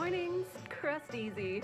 mornings. Crust easy.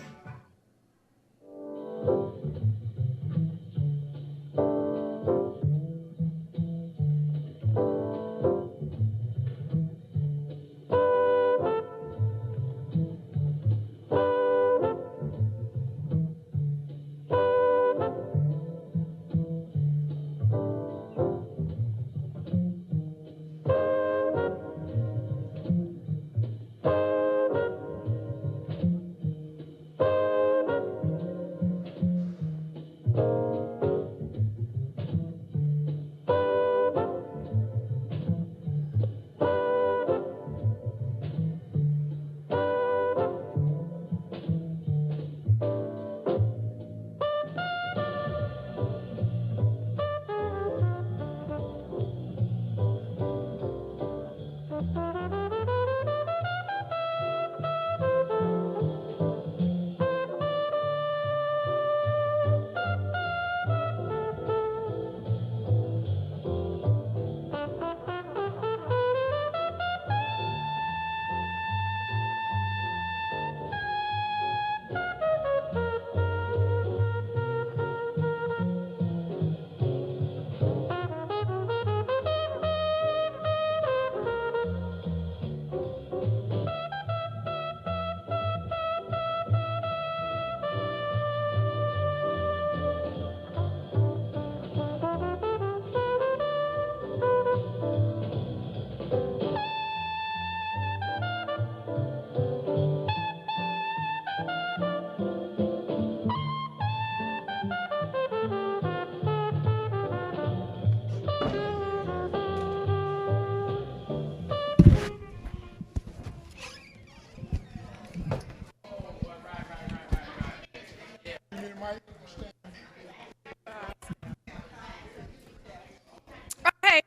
Okay,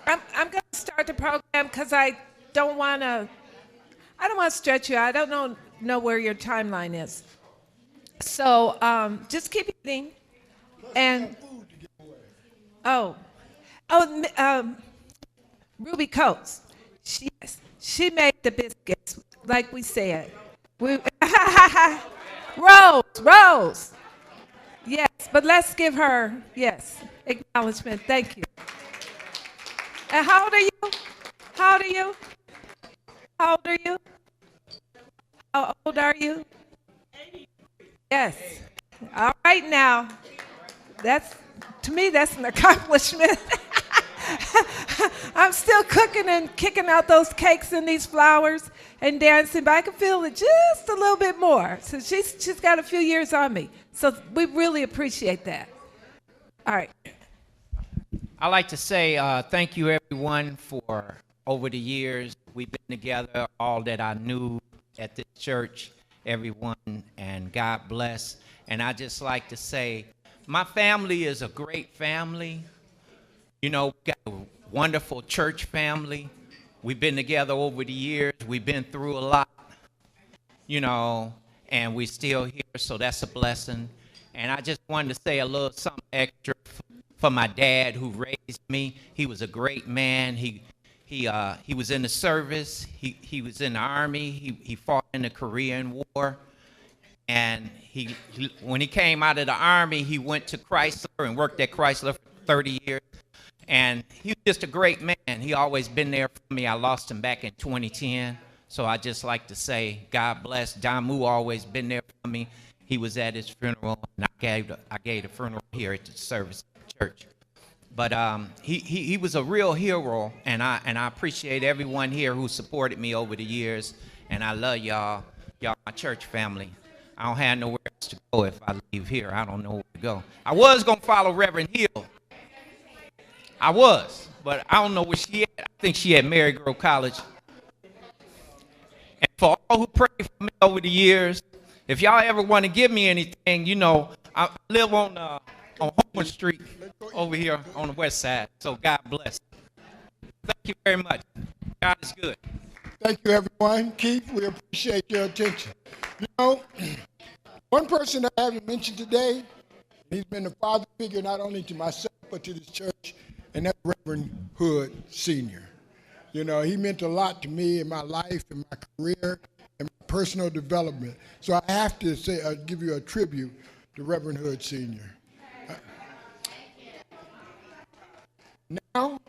I'm going to start the program because I don't want to stretch you. I don't know where your timeline is. So just keep eating. And oh, oh, Ruby Coates. She made the biscuits, like we said. We, Rose. Yes, but let's give her, yes, acknowledgement. Thank you. And how old are you? How old are you? How old are you? How old are you? Yes. All right now. That's to me that's an accomplishment. I'm still cooking and kicking out those cakes and these flowers and dancing, but I can feel it just a little bit more. So she's got a few years on me. So we really appreciate that. All right. I like to say thank you, everyone, for over the years we've been together, all that I knew at this church, everyone, and God bless. And I just like to say my family is a great family. You know, we got a wonderful church family. We've been together over the years. We've been through a lot, you know, and we're still here, so that's a blessing. And I just wanted to say a little something extra for my dad who raised me. He was a great man. He was in the service. He was in the army. He fought in the Korean War. And when he came out of the army, he went to Chrysler and worked at Chrysler for 30 years. And he was just a great man. He always been there for me. I lost him back in 2010. So I just like to say, God bless. Don Moo always been there for me. He was at his funeral, and I gave the funeral here at the service at the church. But he was a real hero, and I appreciate everyone here who supported me over the years. And I love y'all. Y'all my church family. I don't have nowhere else to go if I leave here. I don't know where to go. I was going to follow Reverend Hill. I was, but I don't know where she at. I think she at Marygrove College. And for all who prayed for me over the years, if y'all ever want to give me anything, you know, I live on Homer Street over here on the west side. So God bless. Thank you very much. God is good. Thank you, everyone. Keith, we appreciate your attention. You know, one person I haven't mentioned today, he's been a father figure not only to myself but to this church, and that's Reverend Hood Sr. You know, he meant a lot to me in my life, in my career, in my personal development. So I have to say, give you a tribute to Reverend Hood Sr. Now,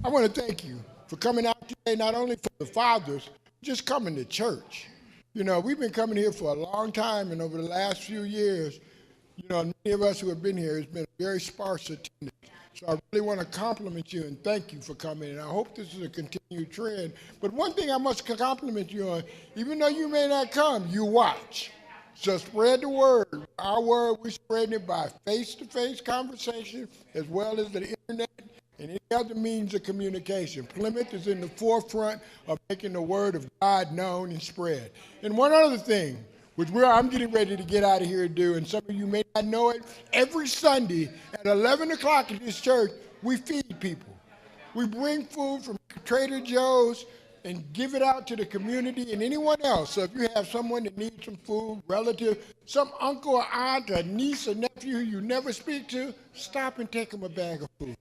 I want to thank you for coming out today, not only for the fathers, just coming to church. You know, we've been coming here for a long time, and over the last few years, you know, many of us who have been here, it's been a very sparse attendance. So I really want to compliment you and thank you for coming, and I hope this is a continued trend. But one thing I must compliment you on, even though you may not come, you watch. So spread the word. Our word, we're spreading it by face-to-face conversation as well as the internet and any other means of communication. Plymouth is in the forefront of making the word of God known and spread. And one other thing, which I'm getting ready to get out of here to do, and some of you may not know it, every Sunday at 11 o'clock at this church, we feed people. We bring food from Trader Joe's and give it out to the community and anyone else. So if you have someone that needs some food, relative, some uncle or aunt, a niece or nephew who you never speak to, stop and take them a bag of food.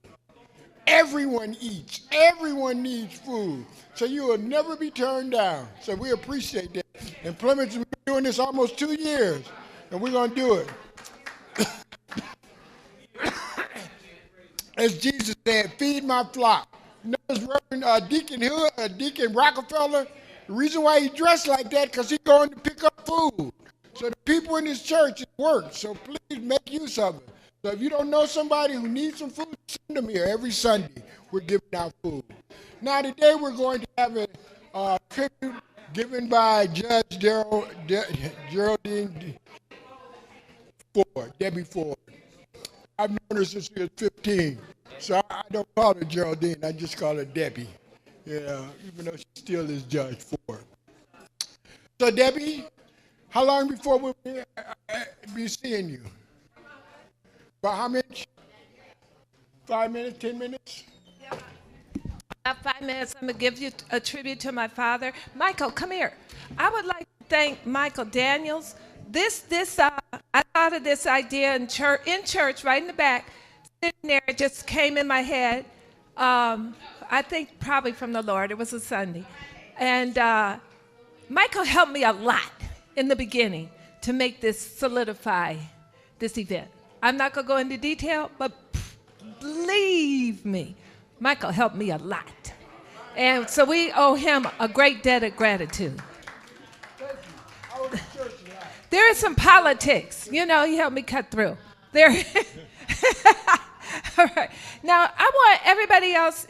Everyone eats. Everyone needs food. So you will never be turned down. So we appreciate that. And Plymouth has been doing this almost 2 years, and we're going to do it. As Jesus said, feed my flock. Notice Reverend Deacon Rockefeller, the reason why he dressed like that, because he's going to pick up food. So the people in his church, it works. So please make use of it. So if you don't know somebody who needs some food, send them here. Every Sunday, we're giving out food. Now, today we're going to have a tribute given by Judge Geraldine Ford, Debbie Ford. I've known her since she was 15, so I don't call her Geraldine. I just call her Debbie, even though she still is Judge Ford. So, Debbie, how long before we'll be seeing you? About how much? 5 minutes, 10 minutes? About 5 minutes, I'm going to give you a tribute to my father. Michael, come here. I would like to thank Michael Daniels. I thought of this idea in church, right in the back, sitting there. It just came in my head. I think probably from the Lord. It was a Sunday. And Michael helped me a lot in the beginning to make this solidify this event. I'm not going to go into detail, but believe me, Michael helped me a lot. And so we owe him a great debt of gratitude. There is some politics. You know, he helped me cut through. There. All right. Now, I want everybody else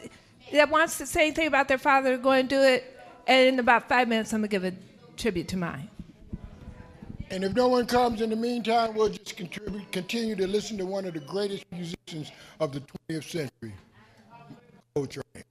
that wants to say anything about their father to go and do it. And in about 5 minutes, I'm going to give a tribute to mine. And if no one comes in the meantime, we'll just continue to listen to one of the greatest musicians of the 20th century, Coltrane.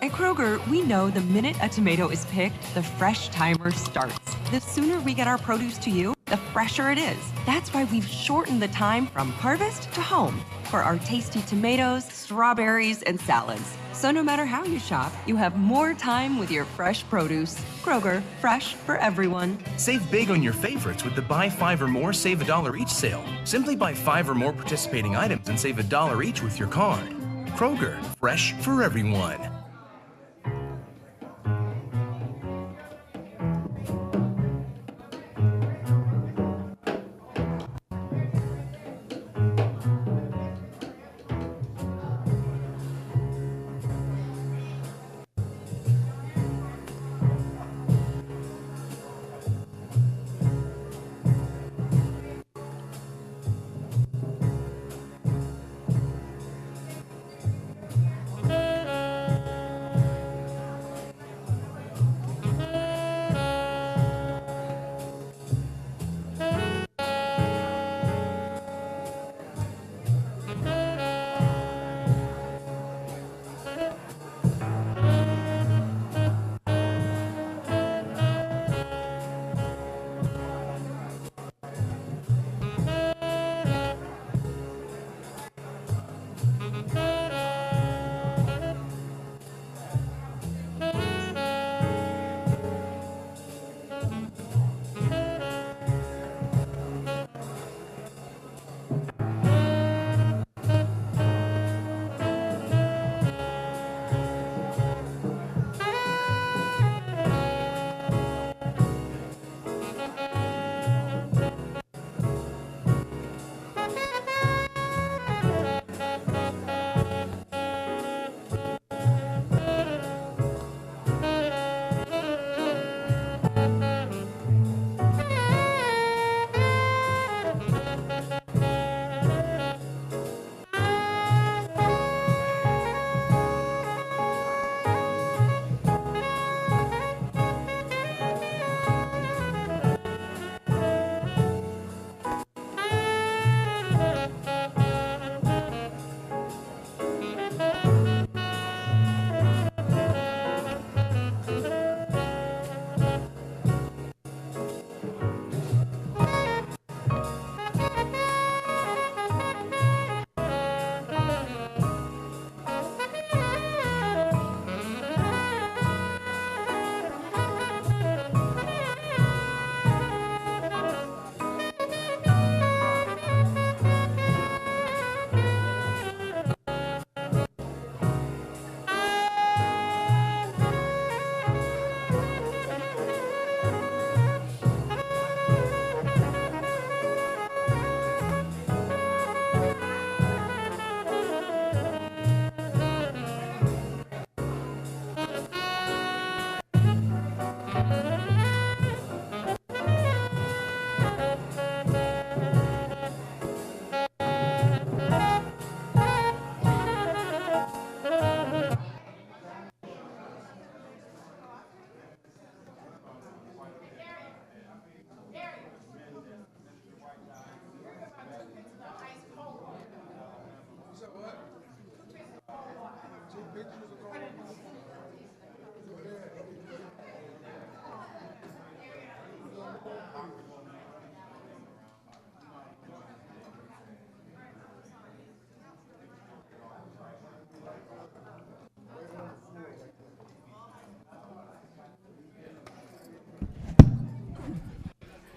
At Kroger, we know the minute a tomato is picked, the fresh timer starts. The sooner we get our produce to you, the fresher it is. That's why we've shortened the time from harvest to home for our tasty tomatoes, strawberries, and salads. So no matter how you shop, you have more time with your fresh produce. Kroger, fresh for everyone. Save big on your favorites with the Buy 5 or More, Save $1 each sale. Simply buy 5 or more participating items and save $1 each with your card. Kroger, fresh for everyone.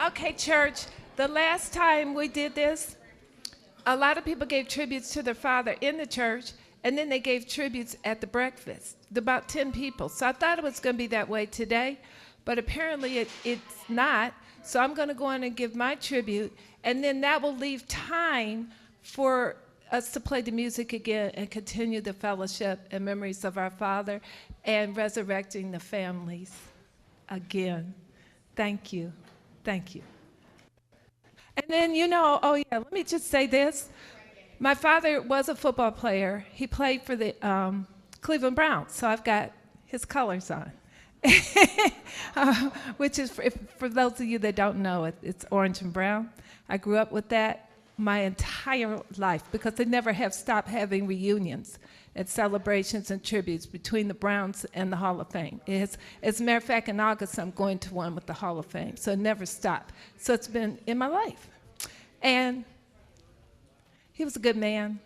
Okay, church, the last time we did this, a lot of people gave tributes to their father in the church, and then they gave tributes at the breakfast, about 10 people. So I thought it was going to be that way today, but apparently it's not. So I'm going to go in and give my tribute, and then that will leave time for us to play the music again and continue the fellowship and memories of our father and resurrecting the families again. Thank you. Thank you. And then, oh yeah, let me just say this. My father was a football player. He played for the Cleveland Browns, so I've got his colors on. Which is, for those of you that don't know, it's orange and brown. I grew up with that my entire life because they never have stopped having reunions and celebrations and tributes between the Browns and the Hall of Fame. As a matter of fact, in August, I'm going to one with the Hall of Fame, so it never stopped. So it's been in my life. And he was a good man.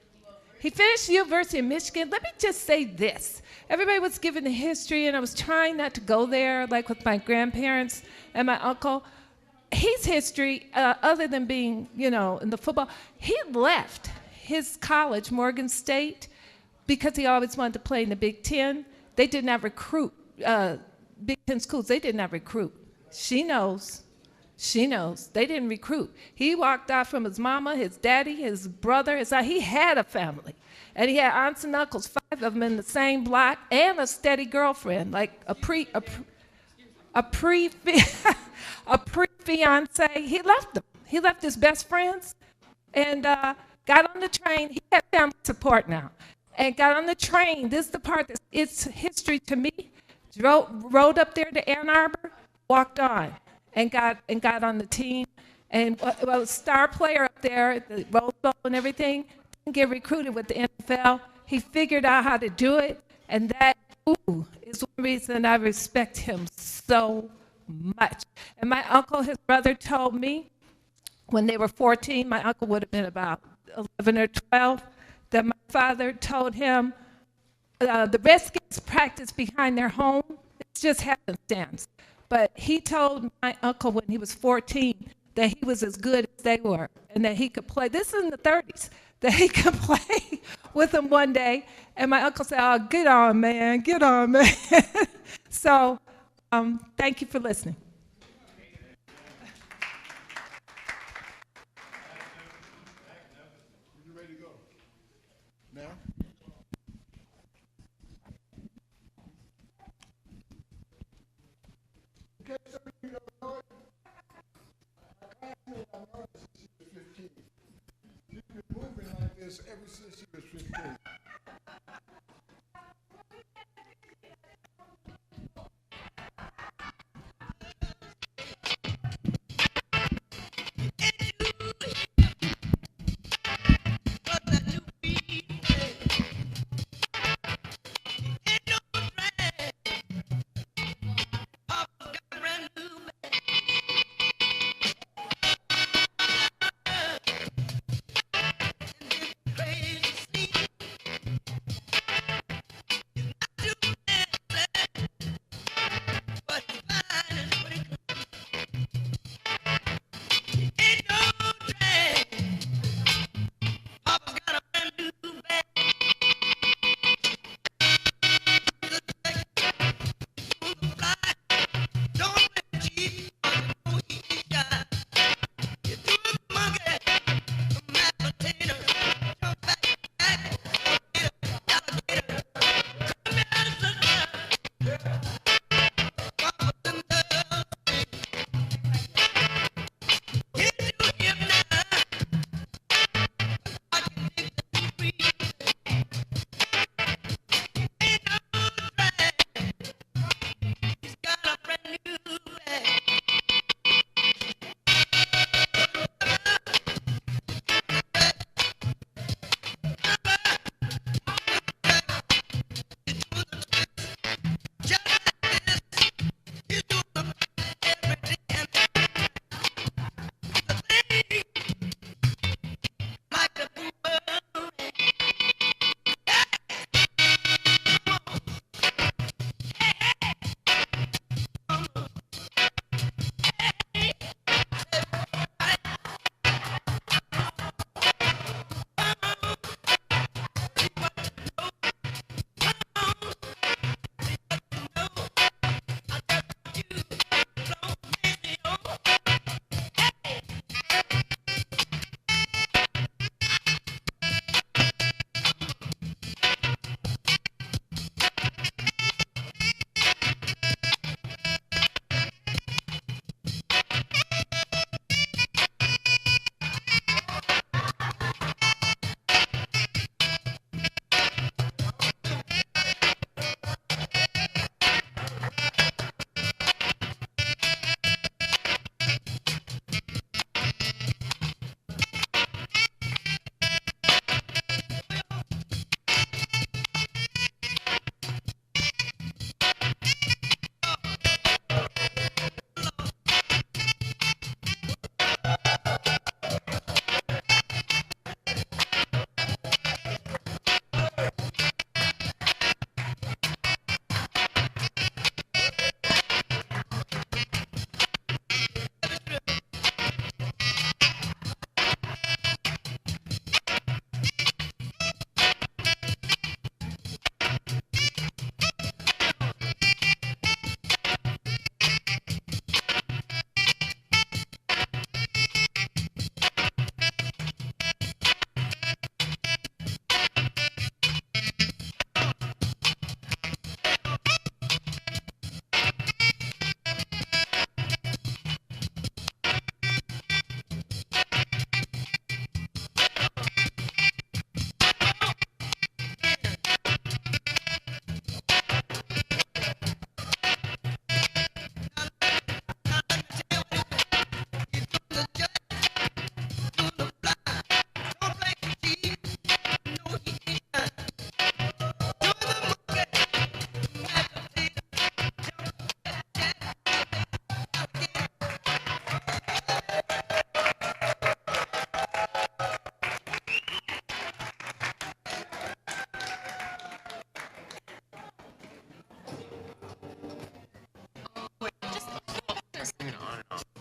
He finished the University of Michigan. Let me just say this. Everybody was giving the history, and I was trying not to go there, like with my grandparents and my uncle. His history, other than being, in the football, he left his college, Morgan State, because he always wanted to play in the Big Ten. They did not recruit, Big Ten schools, they did not recruit. She knows. She knows. They didn't recruit. He walked out from his mama, his daddy, his brother. He had a family. And he had aunts and uncles, 5 of them in the same block, and a steady girlfriend, like a pre-fiance. He left them. He left his best friends and got on the train. He had family support now. And got on the train. This is the part it's history to me. Rode up there to Ann Arbor, walked on, and got on the team. And was a star player up there, the Rose Bowl and everything. Didn't get recruited with the NFL. He figured out how to do it. And that, is one reason I respect him so much. And my uncle, his brother, told me when they were 14, my uncle would have been about 11 or 12, that my father told him the Redskins practice behind their home. It's just happenstance. But he told my uncle when he was 14 that he was as good as they were and that he could play. This is in the 30s, that he could play with them one day. And my uncle said, "Oh, get on, man, get on, man." So thank you for listening. You ready to go? Now? Okay, some of you don't know it. My classmate, I know her since she was 15. She's been moving like this ever since she was 15.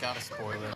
Got a spoiler.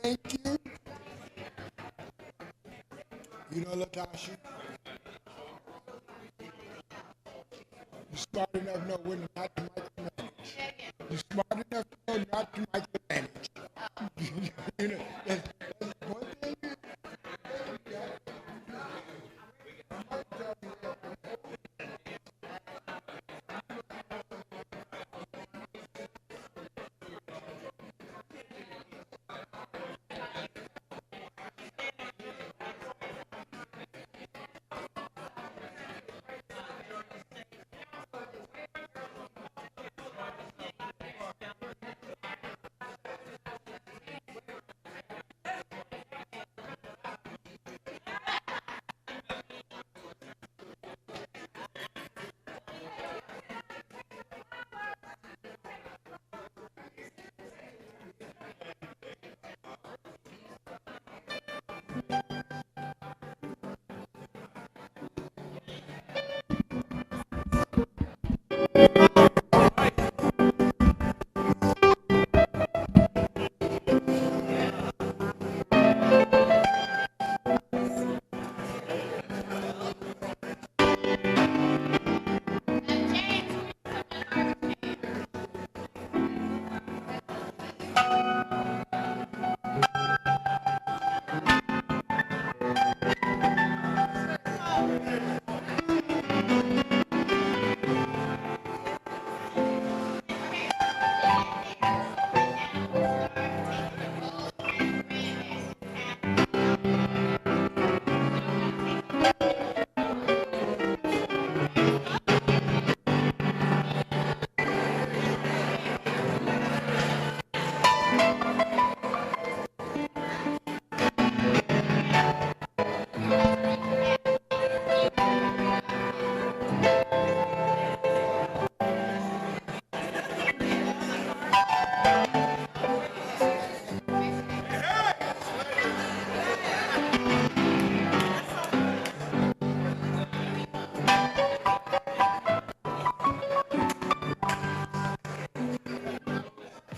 Thank you. You know, Latasha, you're smart enough to know when not to micromanage. You're smart enough to know not to micromanage. You know, that's one thing.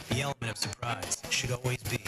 The element of surprise should always be